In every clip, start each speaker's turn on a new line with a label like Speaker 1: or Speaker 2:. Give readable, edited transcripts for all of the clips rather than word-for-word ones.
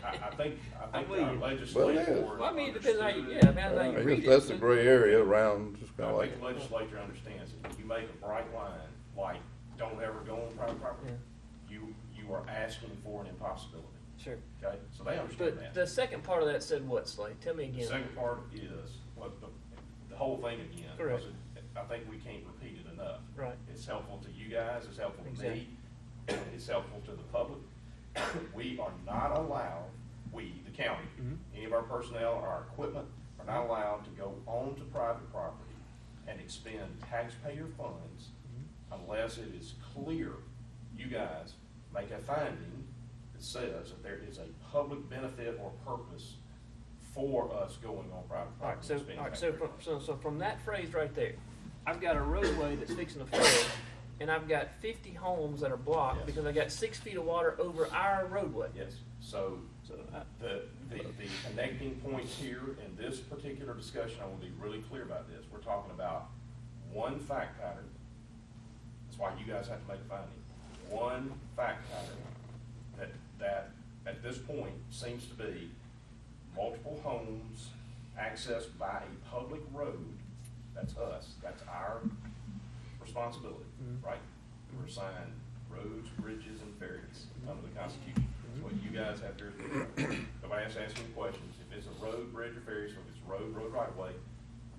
Speaker 1: I think
Speaker 2: with
Speaker 1: our
Speaker 2: you.
Speaker 1: legislature.
Speaker 3: Well,
Speaker 2: I mean, it depends how you, yeah, depends how you read it.
Speaker 3: That's the gray area around, just
Speaker 1: I
Speaker 3: kinda
Speaker 1: think
Speaker 3: like.
Speaker 1: the legislature understands that when you make a bright line, like, don't ever go on private property, you are asking for an impossibility.
Speaker 2: Sure.
Speaker 1: Okay, so they understand
Speaker 2: But
Speaker 1: that.
Speaker 2: the second part of that said what, Slade? Tell me
Speaker 1: The
Speaker 2: again.
Speaker 1: second part is, what the whole thing again,
Speaker 2: Correct.
Speaker 1: because I think we can't repeat it enough.
Speaker 2: Right.
Speaker 1: It's helpful to you guys, it's helpful to
Speaker 2: Exactly.
Speaker 1: me, it's helpful to the public. We are not allowed, the county, any of our personnel or our equipment are not allowed to go onto private property and expend taxpayer funds unless it is clear, you guys make a finding that says that there is a public benefit or purpose for us going on private
Speaker 2: All right,
Speaker 1: property.
Speaker 2: so,
Speaker 1: and spending
Speaker 2: all right, so
Speaker 1: taxpayer
Speaker 2: from,
Speaker 1: funds.
Speaker 2: so from that phrase right there, I've got a roadway that's fixing to flood, and I've got 50 homes that are blocked
Speaker 1: Yes.
Speaker 2: because I got 6 feet of water over our roadway.
Speaker 1: Yes, so
Speaker 2: So,
Speaker 1: the connecting points here in this particular discussion, I want to be really clear about this. We're talking about one fact pattern. That's why you guys have to make a finding. One fact pattern that at this point seems to be multiple homes accessed by a public road. That's us. That's our responsibility, right? We're assigned roads, bridges, and ferries under the Constitution. That's what you guys have to do. Nobody has to ask any questions. If it's a road, bridge, or ferry, so if it's road right of way,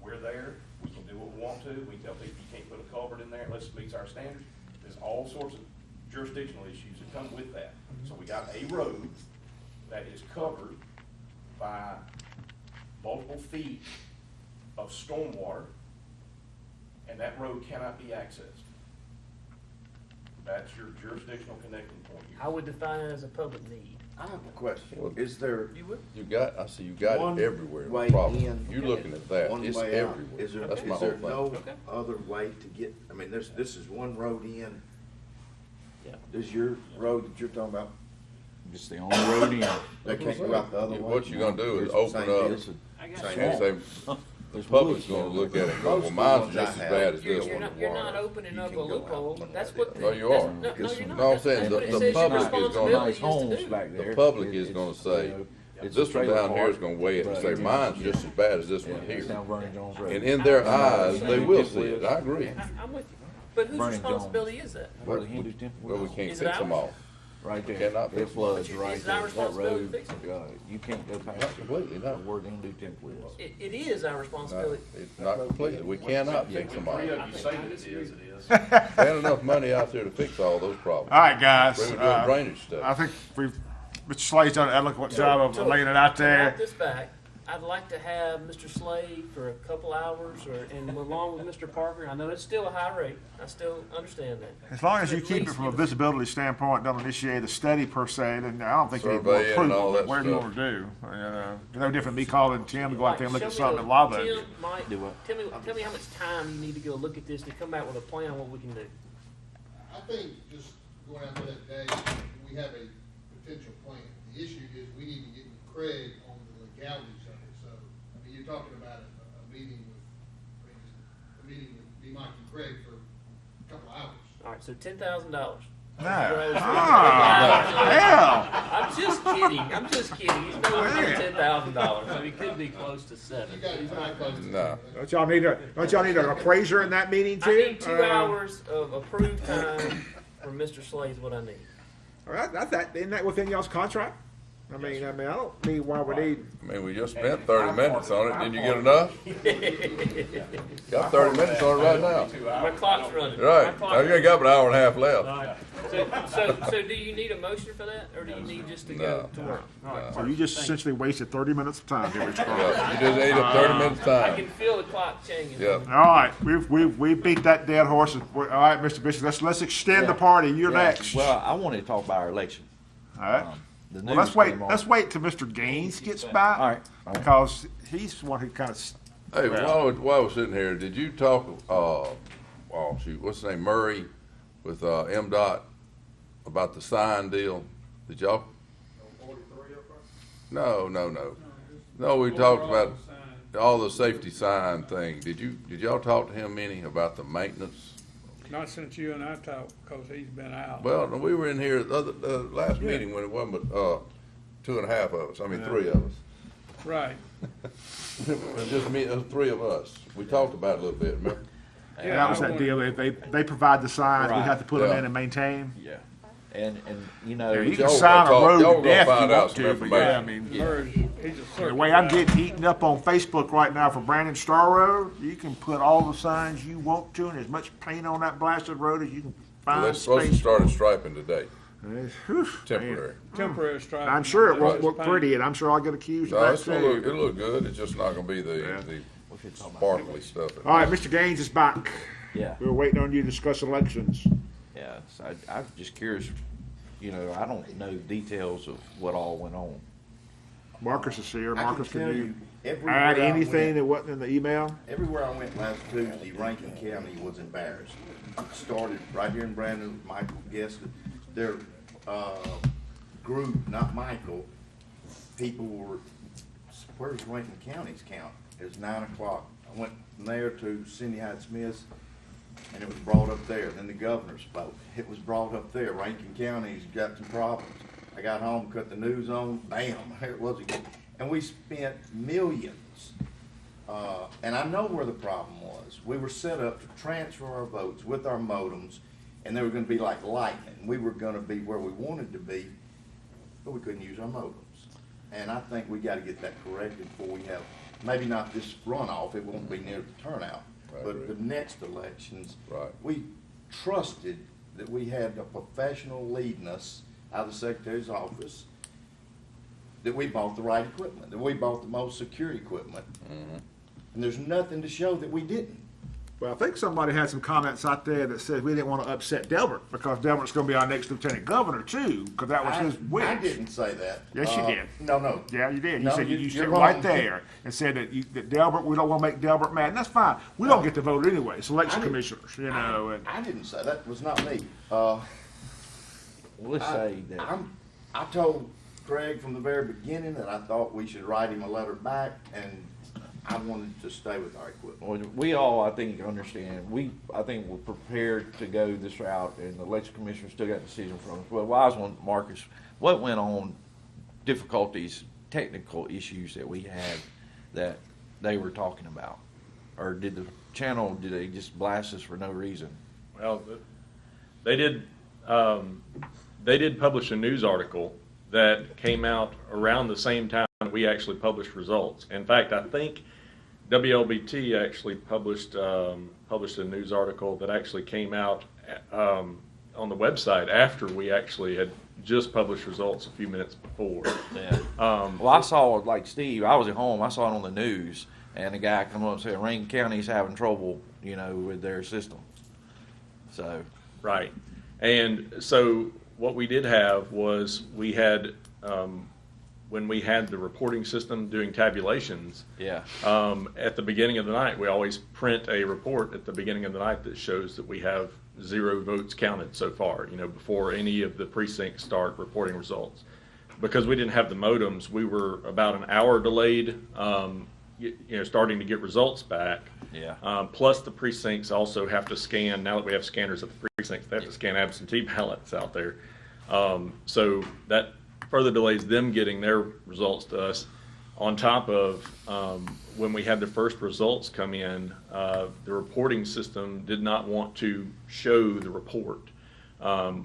Speaker 1: we're there. We can do what we want to. We tell people you can't put a culvert in there unless it meets our standards. There's all sorts of jurisdictional issues that come with that. So we got a road that is covered by multiple feet of stormwater, and that road cannot be accessed. That's your jurisdictional connecting point here.
Speaker 2: I would define it as a public need.
Speaker 4: I have a question. Is there
Speaker 2: You would?
Speaker 3: You got
Speaker 4: one
Speaker 3: it everywhere,
Speaker 4: way
Speaker 3: no problem.
Speaker 4: in,
Speaker 3: You're looking at that,
Speaker 4: one
Speaker 3: it's
Speaker 4: way out?
Speaker 3: everywhere.
Speaker 4: Is there,
Speaker 3: That's my
Speaker 4: is
Speaker 3: whole
Speaker 4: there
Speaker 3: thing.
Speaker 4: no
Speaker 2: Okay.
Speaker 4: other way to get, I mean, this is one road in.
Speaker 2: Yeah.
Speaker 4: Does your road that you're talking about,
Speaker 5: It's the only road in.
Speaker 4: they can't go out the other way?
Speaker 3: What you're gonna do is
Speaker 4: It's
Speaker 3: open
Speaker 4: same
Speaker 3: up,
Speaker 4: deal?
Speaker 2: I got
Speaker 4: Same
Speaker 2: you.
Speaker 3: and
Speaker 4: deal.
Speaker 3: say, the public's gonna look at it and go, well, mine's just as bad as
Speaker 2: You're,
Speaker 3: this
Speaker 2: you're
Speaker 3: one.
Speaker 2: not, you're not opening
Speaker 4: You
Speaker 2: up
Speaker 4: can
Speaker 2: a
Speaker 4: go
Speaker 2: loophole.
Speaker 4: out.
Speaker 2: That's what.
Speaker 3: No, you
Speaker 2: that's-
Speaker 3: are.
Speaker 2: No, you're not.
Speaker 3: No, I'm saying
Speaker 2: That's what it
Speaker 3: the
Speaker 2: says your
Speaker 3: public is gonna-
Speaker 2: responsibility
Speaker 5: Nice
Speaker 2: is to
Speaker 5: homes
Speaker 2: do.
Speaker 5: back there.
Speaker 3: The public is
Speaker 5: It's,
Speaker 3: gonna
Speaker 5: you
Speaker 3: say,
Speaker 5: know, it's
Speaker 3: this
Speaker 5: a
Speaker 3: one
Speaker 5: trailer
Speaker 3: down here is
Speaker 5: park,
Speaker 3: gonna weigh it and
Speaker 5: but,
Speaker 3: say,
Speaker 5: you know,
Speaker 3: mine's just as bad as this one
Speaker 5: yeah, it's
Speaker 3: here.
Speaker 5: down Vernon Jones Road.
Speaker 3: And in their eyes, they will see it, I agree.
Speaker 2: I'm with you. But whose
Speaker 5: Vernon
Speaker 2: responsibility is that?
Speaker 5: Where the Hindu temple
Speaker 3: Well, we
Speaker 5: was.
Speaker 3: can't
Speaker 2: Is it
Speaker 3: fix them
Speaker 2: ours?
Speaker 3: all.
Speaker 5: Right there.
Speaker 3: Cannot fix
Speaker 5: It floods
Speaker 2: But
Speaker 5: right
Speaker 2: it's our
Speaker 5: there. That
Speaker 2: responsibility
Speaker 5: road,
Speaker 2: to fix it.
Speaker 5: you can't go past
Speaker 3: Not
Speaker 5: it.
Speaker 3: completely, no.
Speaker 5: Where the Hindu temple is.
Speaker 2: It is our
Speaker 3: No,
Speaker 2: responsibility.
Speaker 3: it's not completely, we cannot fix them all.
Speaker 1: Three of you say that it is, it is.
Speaker 3: There ain't enough money out there to fix all those problems.
Speaker 6: All right, guys.
Speaker 3: We were doing drainage
Speaker 6: I
Speaker 3: stuff.
Speaker 6: think Mr. Slade's done an eloquent job of laying it out
Speaker 2: To wrap
Speaker 6: there.
Speaker 2: this back, I'd like to have Mr. Slade for a couple hours and along with Mr. Parker. I know it's still a high rate. I still understand that.
Speaker 6: As long as you
Speaker 2: At
Speaker 6: keep it
Speaker 2: least
Speaker 6: from a
Speaker 2: give us-
Speaker 6: visibility standpoint, don't initiate a study per se, then I don't think you need more
Speaker 3: Surveying and all
Speaker 6: approval.
Speaker 3: that
Speaker 6: But whatever you
Speaker 3: stuff.
Speaker 6: want to do. No different than me calling Tim to go out there and look
Speaker 2: Show
Speaker 6: at
Speaker 2: me
Speaker 6: something
Speaker 2: the-
Speaker 6: in Lava.
Speaker 2: Tim, Mike,
Speaker 5: Do what?
Speaker 2: tell me how much time you need to go look at this to come back with a plan on what we can do.
Speaker 7: I think just going out there that day, we have a potential plan. The issue is we need to get with Craig on the legalities of it. So, I mean, you're talking about a meeting with D. Mike and Craig for a couple of hours.
Speaker 2: All right, so $10,000.
Speaker 6: No. Hell.
Speaker 2: I'm just kidding. I'm just kidding. He's nowhere near $10,000, so he could be close to
Speaker 7: You
Speaker 2: seven.
Speaker 7: got, he's not close to
Speaker 3: No.
Speaker 6: Don't y'all need an appraiser in that meeting
Speaker 2: I
Speaker 6: too?
Speaker 2: need 2 hours of approved time from Mr. Slade is what I need.
Speaker 6: All right, isn't that within y'all's contract? I mean, I don't need why we need.
Speaker 3: I mean, we just spent 30 minutes on it, didn't you get enough? Got 30 minutes on it right now.
Speaker 2: My clock's running.
Speaker 3: Right,
Speaker 2: My clock-
Speaker 3: I got about an hour and a half left.
Speaker 2: All right. So do you need a motion for that, or do you need just to go
Speaker 3: No.
Speaker 2: tomorrow?
Speaker 6: So you just essentially wasted 30 minutes of time here, Mr. Carter.
Speaker 3: Yeah, you just ate up 30 minutes
Speaker 2: I
Speaker 3: time.
Speaker 2: can feel the clock changing.
Speaker 3: Yeah.
Speaker 6: All right, we beat that dead horse. All right, Mr. Bishop, let's extend the party. You're
Speaker 5: Yeah,
Speaker 6: next.
Speaker 5: Well, I wanted to talk about our election.
Speaker 6: All right.
Speaker 5: The
Speaker 6: Well,
Speaker 5: news came on.
Speaker 6: let's wait till Mr. Gaines gets back.
Speaker 5: All right.
Speaker 6: Because he's the one who kind of.
Speaker 3: Hey, while we're sitting here, did you talk, oh shoot, what's his name, Murray with MDOT about the sign deal? Did y'all? No. No, we talked about all the safety sign thing. Did y'all talk to him any about the maintenance?
Speaker 8: Not since you and I talked, because he's been out.
Speaker 3: Well, we were in here the last meeting when it wasn't, but, 2.5 of us, 3 of us.
Speaker 8: Right.
Speaker 3: Just me, three of us. We talked about it a little bit, remember?
Speaker 6: Yeah, that was that deal. If they provide the signs, we
Speaker 5: Right.
Speaker 6: have to put them
Speaker 3: Yeah.
Speaker 6: in and maintain.
Speaker 5: Yeah. And, you know.
Speaker 6: Yeah, you can
Speaker 3: Y'all
Speaker 6: sign a
Speaker 3: gonna
Speaker 6: road
Speaker 3: y'all
Speaker 6: to
Speaker 3: gonna
Speaker 6: death if
Speaker 3: find
Speaker 6: you
Speaker 3: out
Speaker 6: want
Speaker 3: some
Speaker 6: to, but yeah, I
Speaker 3: information.
Speaker 6: mean,
Speaker 8: Murray, he's a
Speaker 6: the
Speaker 8: circus
Speaker 6: way I'm
Speaker 8: guy.
Speaker 6: getting eaten up on Facebook right now for Brandon Star Road, you can put all the signs you want to and as much paint on that blasted road as you can
Speaker 3: Well,
Speaker 6: find
Speaker 3: they're supposed to
Speaker 6: space
Speaker 3: start
Speaker 6: for.
Speaker 3: striping today,
Speaker 6: Whew,
Speaker 3: temporary.
Speaker 8: Temporary strike.
Speaker 6: I'm sure it won't
Speaker 8: Just
Speaker 6: look
Speaker 8: paint.
Speaker 6: pretty, and I'm sure I'll get accused
Speaker 3: No,
Speaker 6: of
Speaker 3: it's
Speaker 6: that
Speaker 3: gonna look,
Speaker 6: too.
Speaker 3: it'll look good, it's just not gonna be
Speaker 6: Yeah.
Speaker 3: the sparkly stuff.
Speaker 6: All right, Mr. Gaines is back.
Speaker 5: Yeah.
Speaker 6: We were waiting on you to discuss elections.
Speaker 5: Yeah, so I'm just curious, I don't know the details of what all went on.
Speaker 6: Marcus is here.
Speaker 4: I can
Speaker 6: Marcus,
Speaker 4: tell
Speaker 6: can you
Speaker 4: you, everywhere
Speaker 6: add
Speaker 4: I
Speaker 6: anything
Speaker 4: went-
Speaker 6: that wasn't in the email?
Speaker 4: Everywhere I went last Tuesday, Rankin County was embarrassed. It started right here in Brandon, Michael guessed it. Their group, not Michael, people were, where's Rankin County's count? It was 9 o'clock. I went from there to Cindy Hyde Smith's, and it was brought up there. Then the governor spoke. It was brought up there. Rankin County's got some problems. I got home, cut the news on, bam, there it was again. And we spent millions. And I know where the problem was. We were set up to transfer our votes with our modems, and they were gonna be like lightning. We were gonna be where we wanted to be, but we couldn't use our modems. And I think we gotta get that corrected before we have, maybe not this runoff, it won't be near the turnout,
Speaker 3: Right,
Speaker 4: but
Speaker 3: right.
Speaker 4: the next elections,
Speaker 3: Right.
Speaker 4: we trusted that we had a professional leading us out of the Secretary's office, that we bought the right equipment, that we bought the most secure equipment. And there's nothing to show that we didn't.
Speaker 6: Well, I think somebody had some comments out there that said we didn't want to upset Delbert because Delbert's going to be our next lieutenant governor too, because that was his wish.
Speaker 4: I didn't say that.
Speaker 6: Yes, you did.
Speaker 4: No.
Speaker 6: Yeah, you did. You
Speaker 4: No,
Speaker 6: said you
Speaker 4: you're
Speaker 6: stood
Speaker 4: wrong.
Speaker 6: right there and said that Delbert, we don't want to make Delbert mad, and that's fine. We don't get to vote anyway. It's election
Speaker 4: I didn't-
Speaker 6: commissioners, and
Speaker 4: I didn't say, that was not me.
Speaker 5: Let's say that.
Speaker 4: I told Craig from the very beginning that I thought we should write him a letter back, and I wanted to stay with our equipment.
Speaker 5: Well, we all, I think, understand. I think we're prepared to go this route, and the election commissioner still got a decision from us. Well, wise one, Marcus, what went on, difficulties, technical issues that we had that they were talking about? Or did they just blast us for no reason?
Speaker 9: Well, they did publish a news article that came out around the same time we actually published results. In fact, I think WLBT actually published a news article that actually came out on the website after we actually had just published results a few minutes before.
Speaker 5: Yeah. Well, I saw, like Steve, I was at home, I saw it on the news, and a guy come up and said, Rankin County's having trouble, with their system. So.
Speaker 9: Right. And so what we did have was we had, when we had the reporting system doing tabulations,
Speaker 5: Yeah.
Speaker 9: at the beginning of the night, we always print a report at the beginning of the night that shows that we have 0 votes counted so far, before any of the precincts start reporting results. Because we didn't have the modems, we were about an hour delayed, starting to get results back.
Speaker 5: Yeah.
Speaker 9: Plus the precincts also have to scan, now that we have scanners at the precincts, they have to scan absentee ballots out there. So that further delays them getting their results to us. On top of when we had the first results come in, the reporting system did not want to show the report.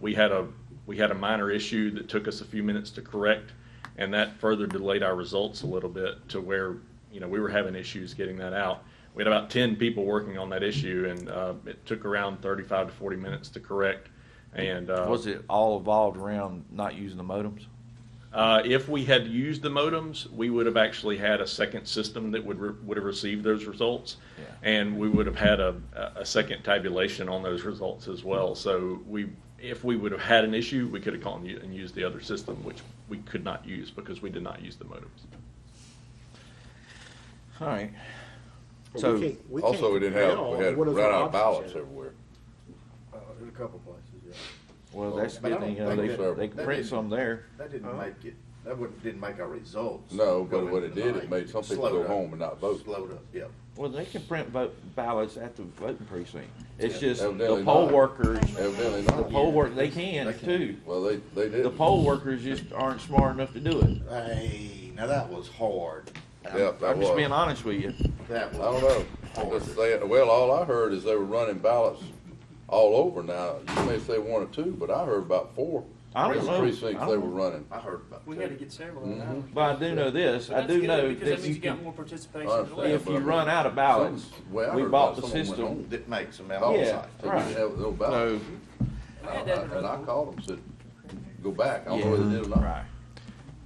Speaker 9: We had a minor issue that took us a few minutes to correct, and that further delayed our results a little bit to where we were having issues getting that out. We had about 10 people working on that issue, and it took around 35 to 40 minutes to correct. And
Speaker 5: Was it all evolved around not using the modems?
Speaker 9: If we had used the modems, we would have actually had a second system that would have received those results,
Speaker 5: Yeah.
Speaker 9: and we would have had a second tabulation on those results as well. So if we would have had an issue, we could have gone and used the other system, which we could not use because we did not use the modems.
Speaker 5: All right.
Speaker 6: we
Speaker 5: So,
Speaker 6: can't
Speaker 3: Also, we didn't have,
Speaker 6: tell
Speaker 3: we had
Speaker 6: what is
Speaker 3: ran
Speaker 6: our
Speaker 3: out of
Speaker 6: options
Speaker 3: ballots
Speaker 6: yet.
Speaker 3: everywhere.
Speaker 4: There's a couple places, yeah.
Speaker 5: well, that's
Speaker 4: But I
Speaker 5: good.
Speaker 4: don't think
Speaker 5: They can
Speaker 4: that
Speaker 5: print some there.
Speaker 4: That didn't make it didn't make our results.
Speaker 3: No, but
Speaker 4: go
Speaker 3: what
Speaker 4: into
Speaker 3: it did,
Speaker 4: the
Speaker 3: it
Speaker 4: night.
Speaker 3: made some people
Speaker 4: Slowed
Speaker 3: go
Speaker 4: up.
Speaker 3: home and not vote.
Speaker 4: Slowed up, yeah.
Speaker 5: Well, they can print ballots at the voting precinct. It's just
Speaker 3: Evidently
Speaker 5: the poll
Speaker 3: not.
Speaker 5: workers,
Speaker 3: Evidently
Speaker 5: the
Speaker 3: not.
Speaker 5: poll work, they can
Speaker 4: They can.
Speaker 5: too.
Speaker 3: Well, they did.
Speaker 5: The poll workers just aren't smart enough to do it.
Speaker 4: Hey, now that was hard.
Speaker 3: Yep, that
Speaker 5: I'm just
Speaker 3: was.
Speaker 5: being honest with you.
Speaker 4: That was.
Speaker 3: I don't know. I'm just saying, well, all I heard is they were running ballots all over now. You may say 1 or 2, but I heard about 4
Speaker 5: I don't know.
Speaker 3: precincts
Speaker 5: I
Speaker 3: they
Speaker 5: don't
Speaker 3: were
Speaker 5: know.
Speaker 3: running.
Speaker 4: I heard about
Speaker 2: We
Speaker 4: two.
Speaker 2: had to get several of
Speaker 3: Mm-hmm.
Speaker 2: those.
Speaker 5: But I do know this. I
Speaker 2: That's
Speaker 5: do
Speaker 2: good,
Speaker 5: know
Speaker 2: because
Speaker 5: that
Speaker 2: means
Speaker 5: you
Speaker 2: you got
Speaker 5: can,
Speaker 2: more participation.
Speaker 3: I
Speaker 2: in the
Speaker 3: understand,
Speaker 5: if
Speaker 2: election.
Speaker 5: you run out of ballots,
Speaker 3: Well, I
Speaker 5: we
Speaker 3: heard
Speaker 5: bought
Speaker 3: about
Speaker 5: the
Speaker 3: someone went
Speaker 5: system.
Speaker 3: home.
Speaker 4: That makes them out
Speaker 5: Yeah,
Speaker 4: of sight.
Speaker 3: They
Speaker 5: right.
Speaker 3: didn't have no ballots. And I called them, said, go back. I don't know whether they did or not.
Speaker 5: Right.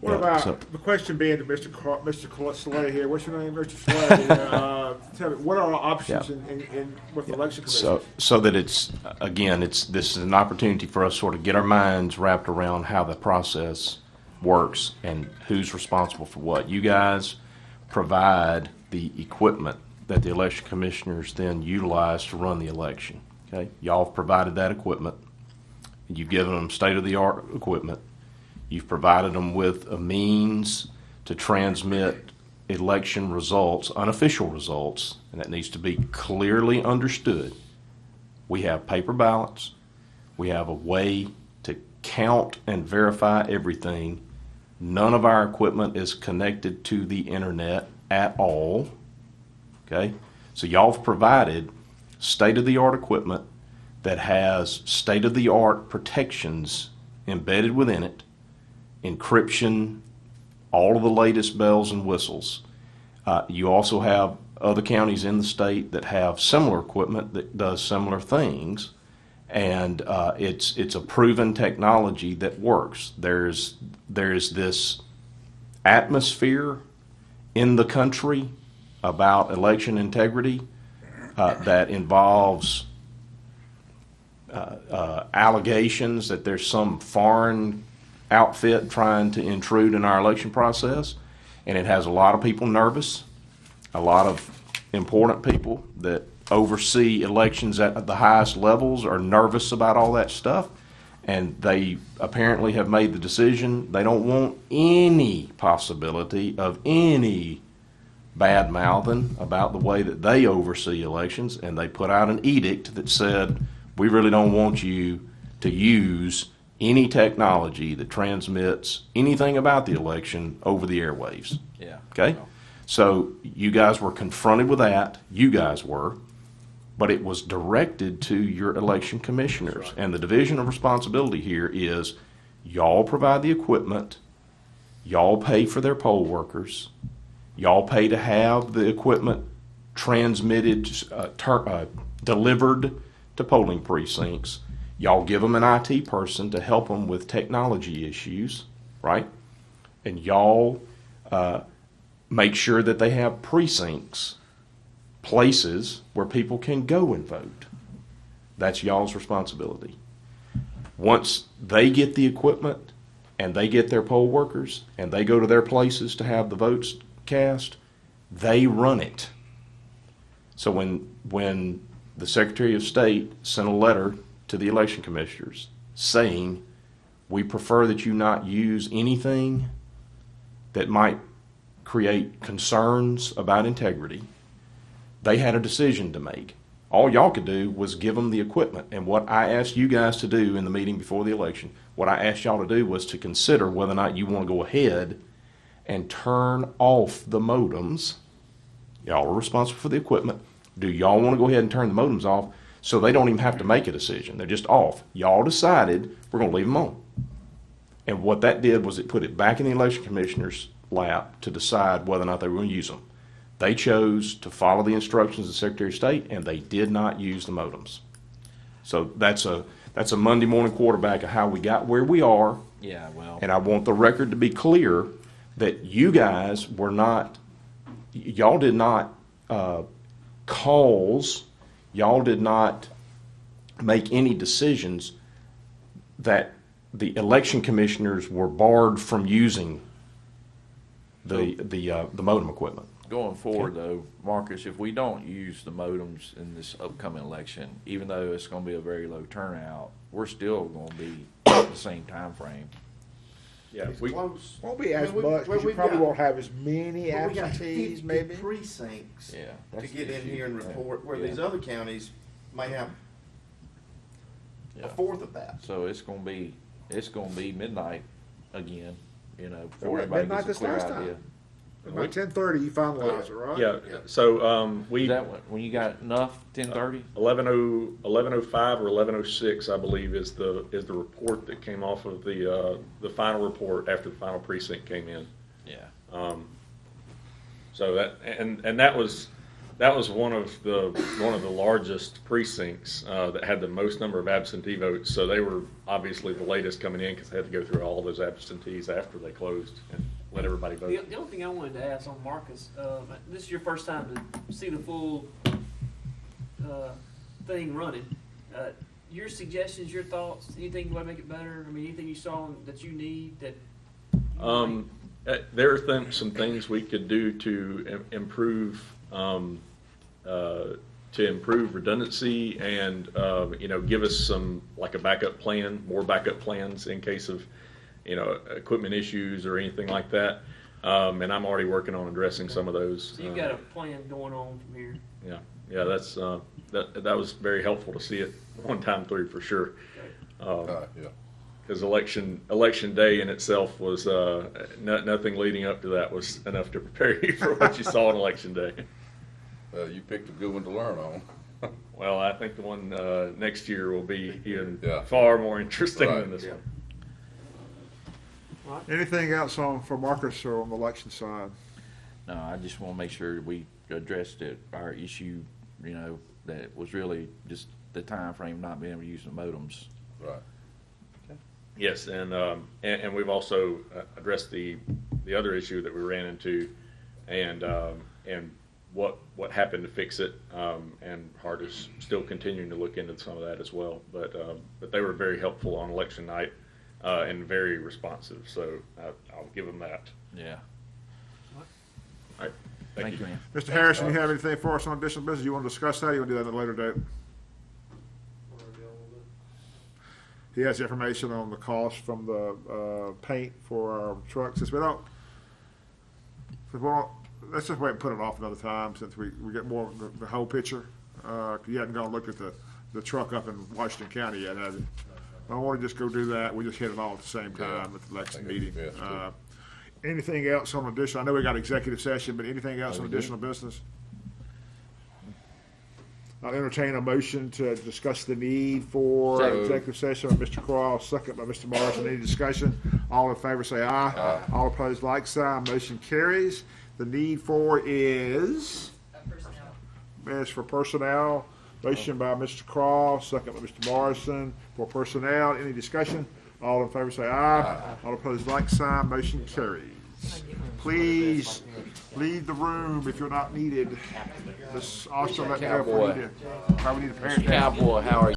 Speaker 6: What about, the question being to Mr. Slay here, what's your name, Mr. Slay? Tell me, what are our options with the election commission?
Speaker 10: So that it's, again, this is an opportunity for us sort of get our minds wrapped around how the process works and who's responsible for what. You guys provide the equipment that the election commissioners then utilize to run the election, okay? Y'all have provided that equipment. You've given them state-of-the-art equipment. You've provided them with a means to transmit election results, unofficial results, and that needs to be clearly understood. We have paper ballots. We have a way to count and verify everything. None of our equipment is connected to the internet at all. Okay? So y'all have provided state-of-the-art equipment that has state-of-the-art protections embedded within it, encryption, all of the latest bells and whistles. You also have other counties in the state that have similar equipment that does similar things, and it's a proven technology that works. There's this atmosphere in the country about election integrity that involves allegations that there's some foreign outfit trying to intrude in our election process, and it has a lot of people nervous. A lot of important people that oversee elections at the highest levels are nervous about all that stuff, and they apparently have made the decision they don't want any possibility of any bad mouthing about the way that they oversee elections, and they put out an edict that said, we really don't want you to use any technology that transmits anything about the election over the airwaves.
Speaker 5: Yeah.
Speaker 10: Okay? So you guys were confronted with that. You guys were. But it was directed to your election commissioners. And the division of responsibility here is y'all provide the equipment, y'all pay for their poll workers, y'all pay to have the equipment transmitted, delivered to polling precincts. Y'all give them an IT person to help them with technology issues, right? And y'all make sure that they have precincts, places where people can go and vote. That's y'all's responsibility. Once they get the equipment and they get their poll workers and they go to their places to have the votes cast, they run it. So when the Secretary of State sent a letter to the election commissioners saying, we prefer that you not use anything that might create concerns about integrity, they had a decision to make. All y'all could do was give them the equipment. And what I asked you guys to do in the meeting before the election, what I asked y'all to do was to consider whether or not you want to go ahead and turn off the modems. Y'all are responsible for the equipment. Do y'all want to go ahead and turn the modems off so they don't even have to make a decision? They're just off. Y'all decided we're going to leave them on. And what that did was it put it back in the election commissioner's lap to decide whether or not they were going to use them. They chose to follow the instructions of the Secretary of State, and they did not use the modems. So that's a Monday morning quarterback of how we got where we are.
Speaker 5: Yeah, well.
Speaker 10: And I want the record to be clear that you guys were not, y'all did not cause, y'all did not make any decisions that the election commissioners were barred from using the modem equipment.
Speaker 5: Going forward, though, Marcus, if we don't use the modems in this upcoming election, even though it's going to be a very low turnout, we're still going to be at the same time frame.
Speaker 9: Yeah,
Speaker 4: It's
Speaker 9: we,
Speaker 4: close.
Speaker 6: Won't be as
Speaker 4: I mean,
Speaker 6: much, because you
Speaker 4: we've
Speaker 6: probably
Speaker 4: got-
Speaker 6: won't have as many
Speaker 4: Well, we got
Speaker 6: absentees,
Speaker 4: 50
Speaker 6: maybe.
Speaker 4: precincts
Speaker 5: Yeah,
Speaker 4: to
Speaker 5: that's
Speaker 4: get
Speaker 5: the
Speaker 4: in
Speaker 5: issue.
Speaker 4: here and
Speaker 5: Yeah.
Speaker 4: report, where
Speaker 5: Yeah.
Speaker 4: these other counties may have
Speaker 5: Yeah.
Speaker 4: a fourth of that.
Speaker 5: So it's gonna be midnight again, you know,
Speaker 6: It
Speaker 5: before
Speaker 6: went
Speaker 5: everybody
Speaker 6: midnight
Speaker 5: gets a
Speaker 6: this
Speaker 5: clear
Speaker 6: last time.
Speaker 5: idea.
Speaker 6: About 10:30, you finalize it, right?
Speaker 9: yeah, so, we.
Speaker 5: Is that when you got enough, 10:30?
Speaker 9: 11:05 or 11:06, I believe, is the report that came off of the final report after the final precinct came in.
Speaker 5: Yeah.
Speaker 9: So that was one of the largest precincts that had the most number of absentee votes. So they were obviously the latest coming in because they had to go through all those absentees after they closed and let everybody vote.
Speaker 2: The only thing I wanted to ask on Marcus, this is your first time to see the full thing running. Your suggestions, your thoughts, anything you want to make it better? I mean, anything you saw that you need that?
Speaker 9: There are some things we could do to improve redundancy and give us some, like, a backup plan, more backup plans in case of equipment issues or anything like that. And I'm already working on addressing some of those.
Speaker 2: So you've got a plan going on from here.
Speaker 9: Yeah, that's that was very helpful to see it one time through for sure.
Speaker 3: Yeah.
Speaker 9: Because election day in itself was nothing leading up to that was enough to prepare you for what you saw on election day.
Speaker 3: You picked a good one to learn on.
Speaker 9: Well, I think the one next year will be even
Speaker 3: Yeah.
Speaker 9: far more interesting
Speaker 3: Right.
Speaker 9: than this one.
Speaker 6: Anything else for Marcus or on the election side?
Speaker 5: No, I just want to make sure we addressed our issue, that was really just the time frame not being able to use the modems.
Speaker 3: Right.
Speaker 9: Yes, and we've also addressed the other issue that we ran into, and what happened to fix it, and Hart is still continuing to look into some of that as well. But they were very helpful on election night and very responsive. So I'll give them that.
Speaker 5: Yeah.
Speaker 9: All right, thank you.
Speaker 5: Man.
Speaker 6: Mr. Harrison, you have anything for us on additional business? You want to discuss that, or you want to do that at a later date? He has information on the cost from the paint for our trucks. Since we don't, let's just wait and put it off another time since we get more of the whole picture. You hadn't gone and looked at the truck up in Washington County yet, have you? I want to just go do that. We just hit it all at the same time at the next
Speaker 3: think
Speaker 6: meeting.
Speaker 3: it'd be best,
Speaker 6: Anything else on additional? I know we got executive session, but anything else on additional business? I'll entertain a motion to discuss the need for
Speaker 3: Second.
Speaker 6: executive session by Mr. Cross, second by Mr. Morrison. Any discussion? All in favor say aye.
Speaker 3: Aye.
Speaker 6: All opposed, like sign. Motion carries. The need for is for personnel. Motion by Mr. Cross, second by Mr. Morrison for personnel. Any discussion? All in favor say aye. All opposed, like sign. Motion carries. Please leave the room if you're not needed. Miss Austin, let me know if we need to, how we need to parent that.
Speaker 5: Cowboy, how are you?